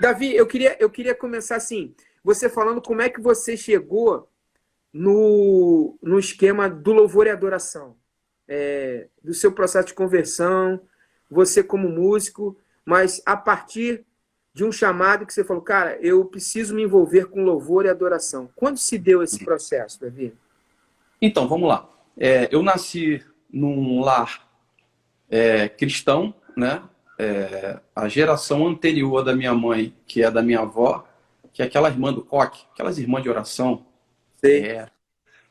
Davi, eu queria começar assim, você falando como é que você chegou no esquema do louvor e adoração, do seu processo de conversão, você como músico, mas a partir de um chamado que você falou, cara, eu preciso me envolver com louvor e adoração. Quando se deu esse processo, Davi? Então, vamos lá. Eu nasci num lar cristão, né? A geração anterior da minha mãe, que é da minha avó, que é aquela irmã do coque, aquelas irmãs de oração, Sei.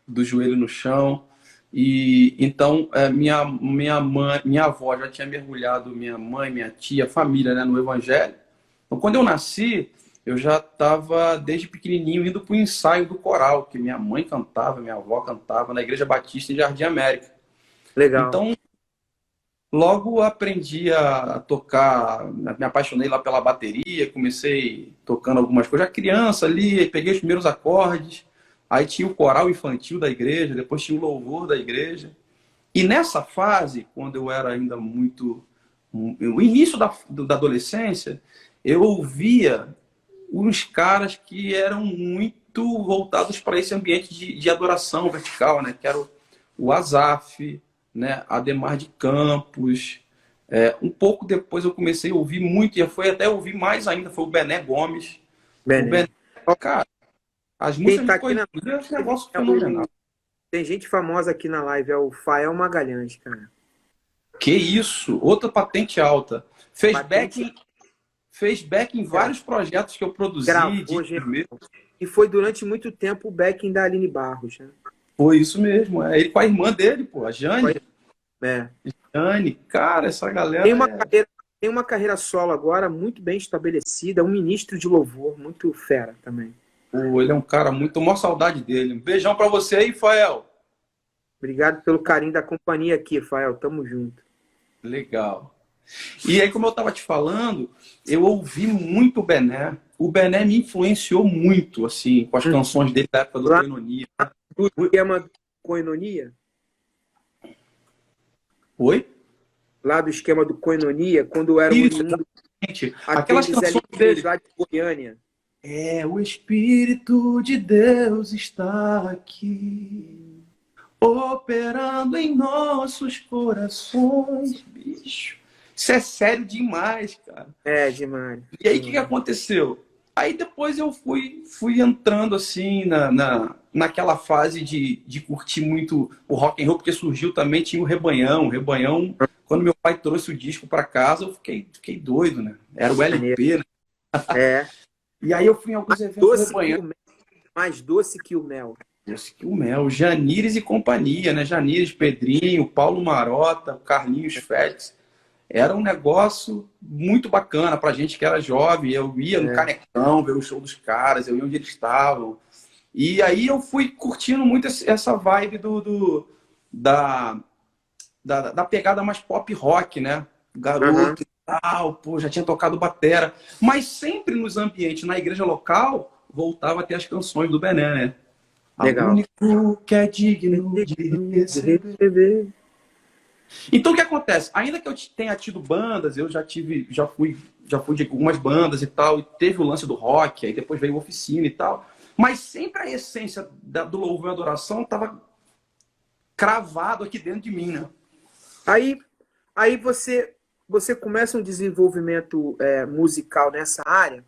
do joelho no chão. E então minha avó já tinha mergulhado minha mãe, minha tia, a família, né, no evangelho. Então, quando eu nasci, eu já estava desde pequenininho indo para o ensaio do coral, que minha mãe cantava, minha avó cantava na Igreja Batista em Jardim América. Legal. Então, logo aprendi a tocar, me apaixonei lá pela bateria, comecei tocando algumas coisas. Já criança ali, peguei os primeiros acordes, aí tinha o coral infantil da igreja, depois tinha o louvor da igreja. E nessa fase, quando eu era ainda o início da adolescência, eu ouvia uns caras que eram muito voltados para esse ambiente de adoração vertical, né? Que era o Asaf, né? Ademar de Campos. Um pouco depois eu comecei a ouvir muito, e foi até ouvir mais ainda, foi o Bené Gomes. Bené. O Bené, cara, as Quem músicas tá de aqui na Coelho é um negócio é fenomenal. tem gente famosa aqui na live, é o Fael Magalhães, cara. Que isso, outra patente alta. Fez back em vários projetos que eu produzi. Gravou, gente. E foi durante muito tempo o backing da Aline Barros, né? Foi isso mesmo. Ele com a irmã dele, pô, a Jane. É. Jane, cara, essa galera. Tem uma carreira solo agora muito bem estabelecida, um ministro de louvor, muito fera também. Pô, ele é um cara muito. Maior saudade dele. Um beijão pra você aí, Fael. Obrigado pelo carinho da companhia aqui, Fael. Tamo junto. Legal. E aí, como eu estava te falando, eu ouvi muito o Bené. O Bené me influenciou muito, assim, com as canções dele da época do Koinonia. Do esquema do Koinonia? Oi? Lá do esquema do Koinonia, quando era Isso, oriundo, aquelas canções dele. lá de Goiânia. O Espírito de Deus está aqui, operando em nossos corações, bicho. Isso é sério demais, cara. É, demais. E aí, o que aconteceu? Aí depois eu fui entrando assim naquela fase de curtir muito o rock and roll, porque surgiu também, tinha o Rebanhão. O Rebanhão, quando meu pai trouxe o disco para casa, eu fiquei doido, né? Era o LP, né? E aí eu fui em alguns eventos do Rebanhão. Mais doce que o mel. Doce que o mel. Janires e companhia, né? Janires, Pedrinho, Paulo Marota, Carlinhos Félix. Era um negócio muito bacana pra gente que era jovem. Eu ia no Canecão ver o show dos caras, eu ia onde eles estavam. E aí eu fui curtindo muito essa vibe da pegada mais pop rock, né? Garoto e tal, pô, já tinha tocado batera. Mas sempre nos ambientes, na igreja local, voltava a ter as canções do Bené, né? Legal. O único que é digno de receber. Então o que acontece? Ainda que eu tenha tido bandas, eu já fui de algumas bandas e tal, e teve o lance do rock, aí depois veio a oficina e tal, mas sempre a essência do louvor e adoração estava cravado aqui dentro de mim, né? Aí você começa um desenvolvimento musical nessa área,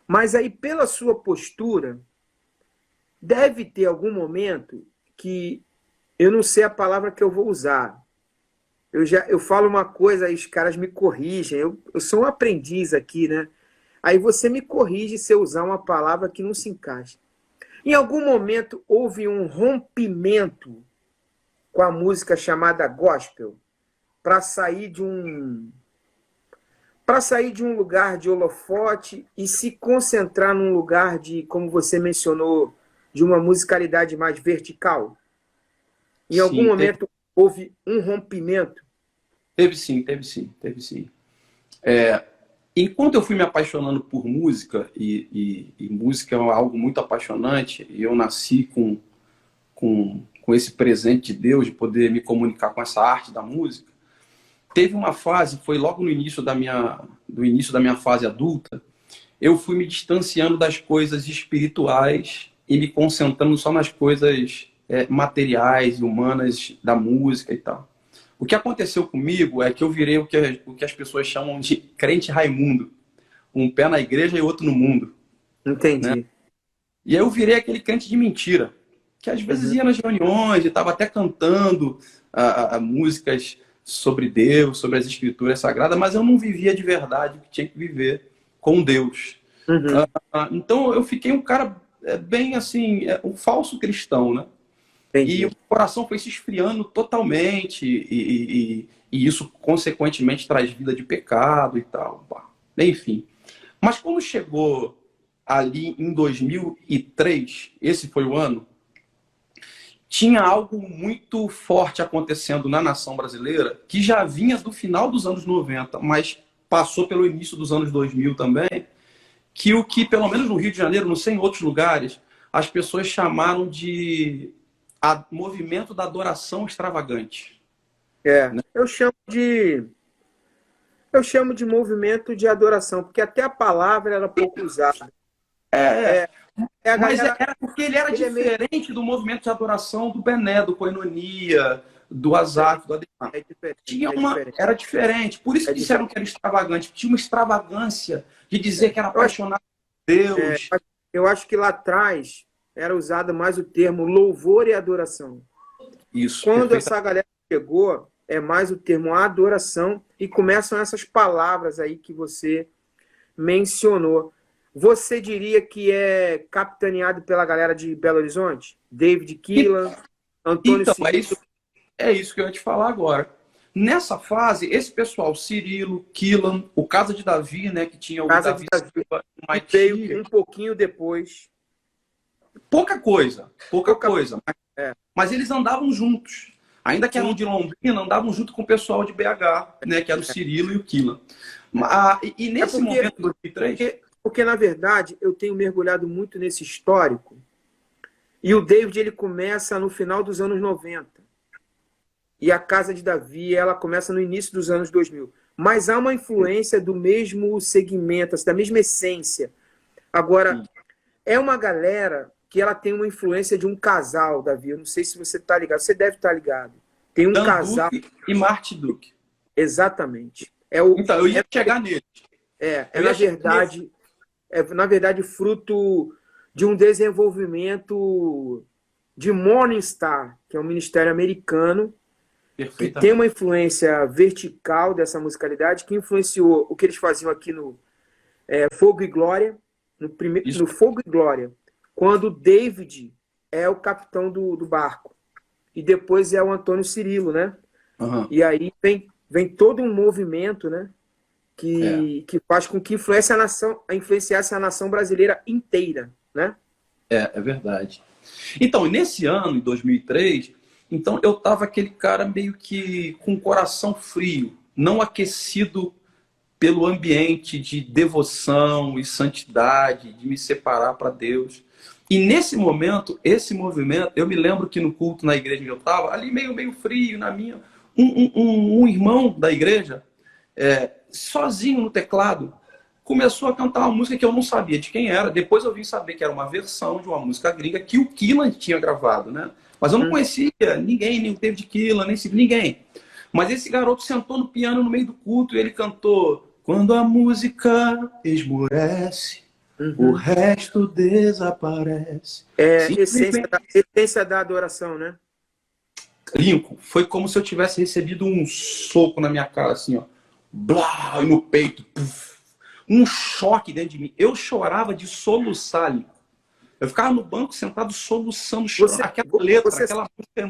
mas aí pela sua postura, deve ter algum momento que eu não sei a palavra que eu vou usar. Eu falo uma coisa, aí os caras me corrigem. Eu sou um aprendiz aqui, né? Aí você me corrige se eu usar uma palavra que não se encaixa. Em algum momento houve um rompimento com a música chamada gospel para sair de para sair de um lugar de holofote e se concentrar num lugar de, como você mencionou, de uma musicalidade mais vertical? Em algum Sim, momento houve um rompimento? teve sim, teve sim, teve sim. Enquanto eu fui me apaixonando por música, e música é algo muito apaixonante, e eu nasci com esse presente de Deus, de poder me comunicar com essa arte da música, teve uma fase, foi logo no início do início da minha fase adulta, eu fui me distanciando das coisas espirituais e me concentrando só nas coisas materiais e humanas da música e tal. O que aconteceu comigo é que eu virei o que as pessoas chamam de crente Raimundo. Um pé na igreja e outro no mundo. Né? Entendi. E aí eu virei aquele crente de mentira. Que às vezes ia nas reuniões e estava até cantando músicas sobre Deus, sobre as escrituras sagradas, mas eu não vivia de verdade o que tinha que viver com Deus. Uhum. Então eu fiquei um cara bem assim, um falso cristão, né? E Entendi. o coração foi se esfriando totalmente, e isso, consequentemente, traz vida de pecado e tal. Enfim. Mas quando chegou ali em 2003, esse foi o ano, tinha algo muito forte acontecendo na nação brasileira, que já vinha do final dos anos 90, mas passou pelo início dos anos 2000 também, que o que, pelo menos no Rio de Janeiro, não sei em outros lugares, as pessoas chamaram de movimento da adoração extravagante. Né? Eu chamo de movimento de adoração, porque até a palavra era pouco usada. A Mas galera, era porque ele era diferente do movimento de adoração do Bené, do Koinonia, do Azaf, do Ademar. Era diferente. Por isso que disseram que era extravagante. Tinha uma extravagância de dizer que era apaixonado por Deus. Eu acho que lá atrás era usado mais o termo louvor e adoração. Isso. Quando essa galera chegou, é mais o termo adoração e começam essas palavras aí que você mencionou. Você diria que é capitaneado pela galera de Belo Horizonte? David Keelan, Antônio Cirilo? É isso que eu ia te falar agora. Nessa fase, esse pessoal, Cirilo, Keelan, o Casa de Davi, né, que tinha o Casa Davi de Davi, que veio um pouquinho depois. Pouca coisa. Mas eles andavam juntos. Ainda que eram de Londrina, andavam junto com o pessoal de BH, né, que era o Cirilo e o Keelan. E nesse momento, 2003... Porque, na verdade, eu tenho mergulhado muito nesse histórico. E o David, ele começa no final dos anos 90. E a Casa de Davi, ela começa no início dos anos 2000. Mas há uma influência do mesmo segmento, da mesma essência. Agora, é uma galera que ela tem uma influência de um casal, Davi. Eu não sei se você está ligado. Você deve estar ligado. Tem um Dan casal... Duque e Marty Duke. Exatamente. Então, eu ia chegar nele. Na verdade, fruto de um desenvolvimento de Morningstar, que é um ministério americano, que tem uma influência vertical dessa musicalidade, que influenciou o que eles faziam aqui no Fogo e Glória, no Fogo e Glória, quando o David é o capitão do barco. E depois é o Antônio Cirilo, né? Uhum. E aí vem todo um movimento, né? Que faz com que influenciasse a nação brasileira inteira, né? É verdade. Então, nesse ano, em 2003, então eu tava aquele cara meio que com o coração frio, não aquecido pelo ambiente de devoção e santidade, de me separar para Deus. E nesse momento, esse movimento, eu me lembro que no culto na igreja onde eu estava, ali meio frio, na minha, um irmão da igreja, sozinho no teclado, começou a cantar uma música que eu não sabia de quem era. Depois eu vim saber que era uma versão de uma música gringa que o Keelan tinha gravado, né? Mas eu não conhecia ninguém, nem o David Keelan, nem ninguém. Mas esse garoto sentou no piano no meio do culto e ele cantou: quando a música esmorece, o resto desaparece. Essência da adoração, né? Lincoln, foi como se eu tivesse recebido um soco na minha cara, assim, ó. Blá, e no peito. Puf, um choque dentro de mim. Eu chorava de soluçar, Lincoln. Eu ficava no banco sentado soluçando, chorando. Aquela letra, aquela música.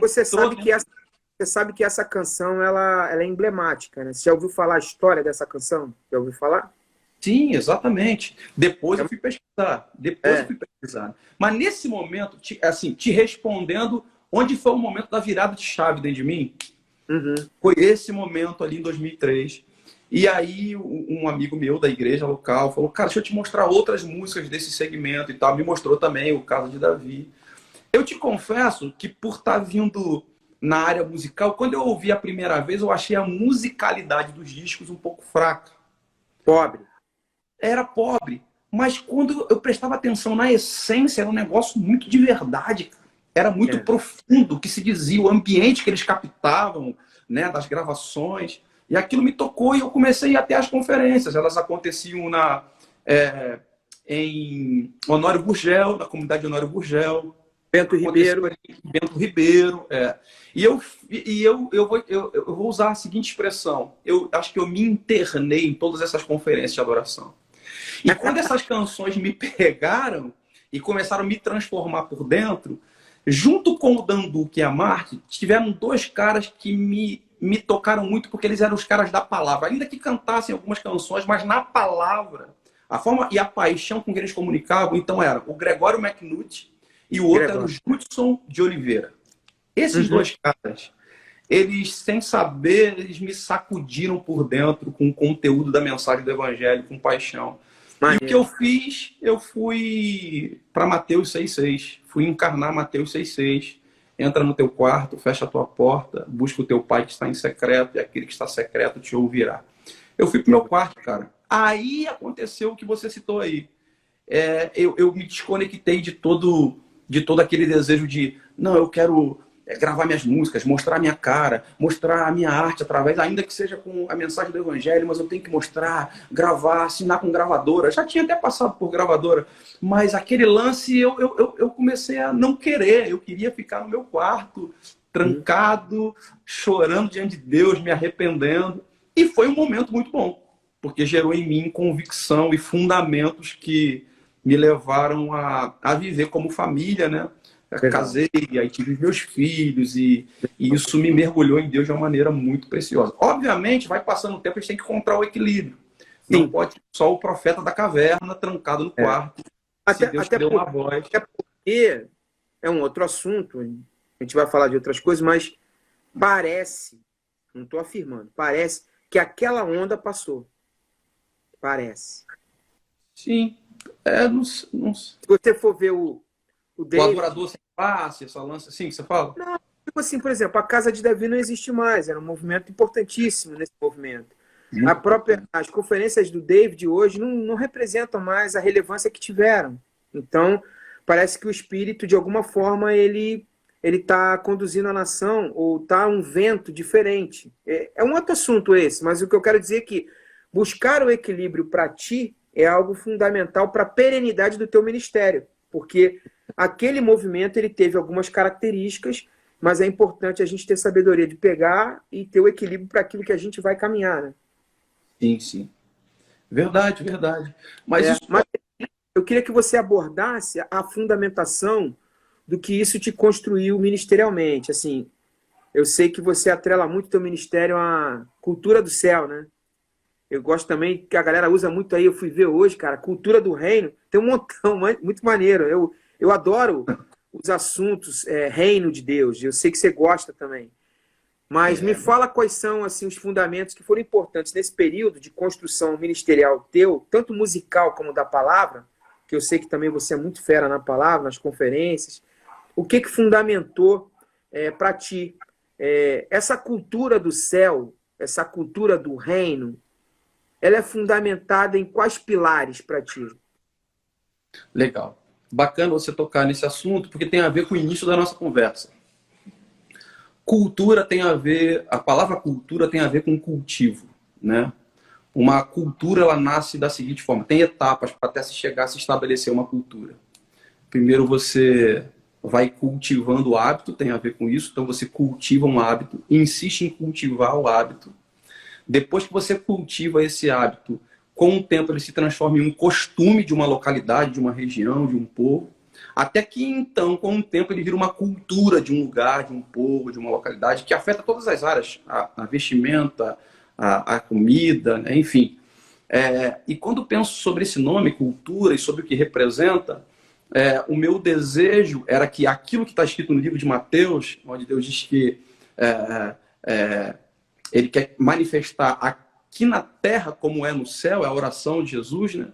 Você você sabe que essa canção ela é emblemática, né? Você já ouviu falar a história dessa canção? Já ouviu falar? Sim, exatamente. Depois É, eu fui pesquisar. Depois eu fui pesquisar. Mas nesse momento, assim, te respondendo, onde foi o momento da virada de chave dentro de mim? uhum. Foi esse momento ali em 2003. E aí um amigo meu da igreja local falou, cara, deixa eu te mostrar outras músicas desse segmento e tal. Me mostrou também o caso de Davi. Eu te confesso que por estar vindo na área musical, quando eu ouvi a primeira vez, eu achei a musicalidade dos discos um pouco fraca. Pobre. Era pobre. Mas quando eu prestava atenção na essência, era um negócio muito de verdade, cara. Era muito É. profundo o que se dizia, o ambiente que eles captavam, né, das gravações. E aquilo me tocou e eu comecei a ir até as conferências. Elas aconteciam em Honório Gurgel, na comunidade de Honório Gurgel. Bento Aconteceu Ribeiro. ali em Bento Ribeiro. Eu vou usar a seguinte expressão. Eu acho que eu me internei em todas essas conferências de adoração. E quando essas canções me pegaram e começaram a me transformar por dentro, junto com o Danduque e a Marte, tiveram dois caras que me tocaram muito, porque eles eram os caras da palavra. Ainda que cantassem algumas canções, mas na palavra, a forma e a paixão com que eles comunicavam, então era o Gregório McNutt e o outro era o Judson de Oliveira. Esses dois caras, eles, sem saber, eles me sacudiram por dentro com o conteúdo da mensagem do Evangelho, com paixão. E o que eu fiz, eu fui para Mateus 6,6. Fui encarnar Mateus 6,6. Entra no teu quarto, fecha a tua porta, busca o teu pai que está em secreto, e aquele que está secreto te ouvirá. Eu fui pro meu quarto, cara. Aí aconteceu o que você citou aí. Eu me desconectei de todo aquele desejo de, não, eu quero gravar minhas músicas, mostrar a minha cara, mostrar a minha arte através, ainda que seja com a mensagem do Evangelho, mas eu tenho que mostrar, gravar, assinar com gravadora. Já tinha até passado por gravadora, mas aquele lance eu comecei a não querer. Eu queria ficar no meu quarto, trancado, chorando diante de Deus, me arrependendo. E foi um momento muito bom, porque gerou em mim convicção e fundamentos que me levaram a viver como família, né? Eu casei, aí tive meus filhos e isso me mergulhou em Deus de uma maneira muito preciosa. Obviamente, vai passando o tempo, a gente tem que encontrar o equilíbrio. Sim. Não pode ser só o profeta da caverna trancado no quarto. Se Deus deu uma voz. Até porque é um outro assunto, a gente vai falar de outras coisas, mas parece, não estou afirmando, parece que aquela onda passou. Parece. Sim. Se você for ver o David, o adorador sem face, essa lança assim que você fala? Não, tipo assim, por exemplo, a Casa de Davi não existe mais, era um movimento importantíssimo nesse movimento. As conferências do David hoje não representam mais a relevância que tiveram. Então, parece que o Espírito, de alguma forma, ele está conduzindo a nação, ou está um vento diferente. É um outro assunto esse, mas o que eu quero dizer é que buscar o equilíbrio para ti é algo fundamental para a perenidade do teu ministério, porque aquele movimento ele teve algumas características, mas é importante a gente ter sabedoria de pegar e ter o equilíbrio para aquilo que a gente vai caminhar, né? Sim, sim. Verdade, verdade. Mas eu queria que você abordasse a fundamentação do que isso te construiu ministerialmente. Assim, eu sei que você atrela muito o teu ministério à cultura do céu, né? Eu gosto também que a galera usa muito aí, eu fui ver hoje, cara, cultura do reino, tem um montão, muito maneiro. Eu adoro os assuntos reino de Deus, eu sei que você gosta também. Mas me fala quais são assim, os fundamentos que foram importantes nesse período de construção ministerial teu, tanto musical como da palavra, que eu sei que também você é muito fera na palavra, nas conferências. O que fundamentou para ti essa cultura do céu, essa cultura do reino, ela é fundamentada em quais pilares para ti? Legal. Bacana você tocar nesse assunto, porque tem a ver com o início da nossa conversa. Cultura tem a ver, a palavra cultura tem a ver com cultivo, né? Uma cultura, ela nasce da seguinte forma, tem etapas para até se chegar a se estabelecer uma cultura. Primeiro você vai cultivando o hábito, tem a ver com isso, então você cultiva um hábito, insiste em cultivar o hábito. Depois que você cultiva esse hábito, com o tempo ele se transforma em um costume de uma localidade, de uma região, de um povo. Até que então, com o tempo, ele vira uma cultura de um lugar, de um povo, de uma localidade, que afeta todas as áreas, a vestimenta, a comida, né? Enfim. E quando penso sobre esse nome, cultura, e sobre o que representa, o meu desejo era que aquilo que está escrito no livro de Mateus, onde Deus diz que ele quer manifestar aqui na terra como é no céu, é a oração de Jesus, né?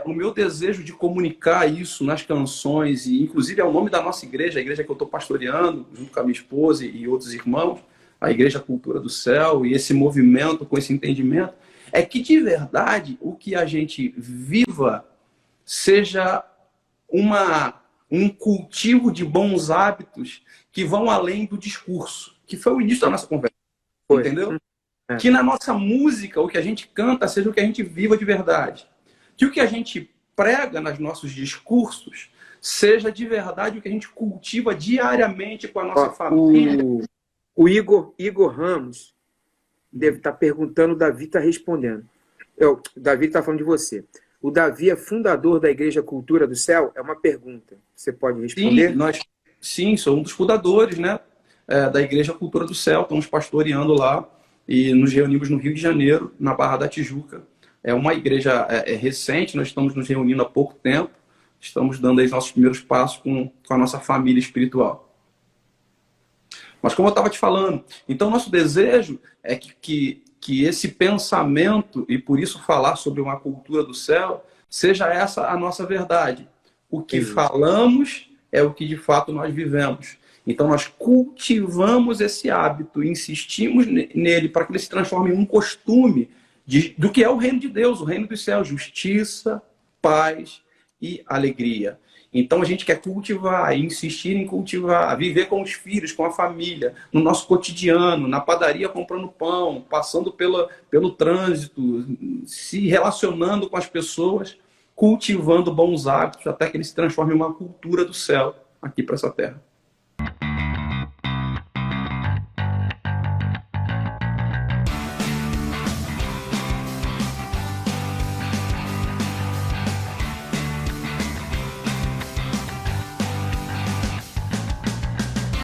O meu desejo de comunicar isso nas canções, e inclusive é o nome da nossa igreja, a igreja que eu estou pastoreando, junto com a minha esposa e outros irmãos, a Igreja Cultura do Céu, e esse movimento com esse entendimento, é que de verdade o que a gente viva seja um cultivo de bons hábitos que vão além do discurso, que foi o início da nossa conversa, entendeu? Que na nossa música, o que a gente canta, seja o que a gente viva de verdade. Que o que a gente prega nos nossos discursos seja de verdade o que a gente cultiva diariamente com a nossa família. O Igor Ramos deve estar perguntando, o Davi está respondendo. O Davi está falando de você. O Davi é fundador da Igreja Cultura do Céu? É uma pergunta. Você pode responder? Sim, sou um dos fundadores, né, da Igreja Cultura do Céu. Estamos pastoreando lá e nos reunimos no Rio de Janeiro, na Barra da Tijuca. É uma igreja recente, nós estamos nos reunindo há pouco tempo, estamos dando aí os nossos primeiros passos com a nossa família espiritual. Mas como eu estava te falando, então nosso desejo é que esse pensamento, e por isso falar sobre uma cultura do céu, seja essa a nossa verdade. O que falamos é o que de fato nós vivemos. Então nós cultivamos esse hábito, insistimos nele para que ele se transforme em um costume do que é o reino de Deus, o reino dos céus, justiça, paz e alegria. Então a gente quer cultivar, insistir em cultivar, viver com os filhos, com a família, no nosso cotidiano, na padaria comprando pão, passando pelo trânsito, se relacionando com as pessoas, cultivando bons hábitos até que ele se transforme em uma cultura do céu aqui para essa terra.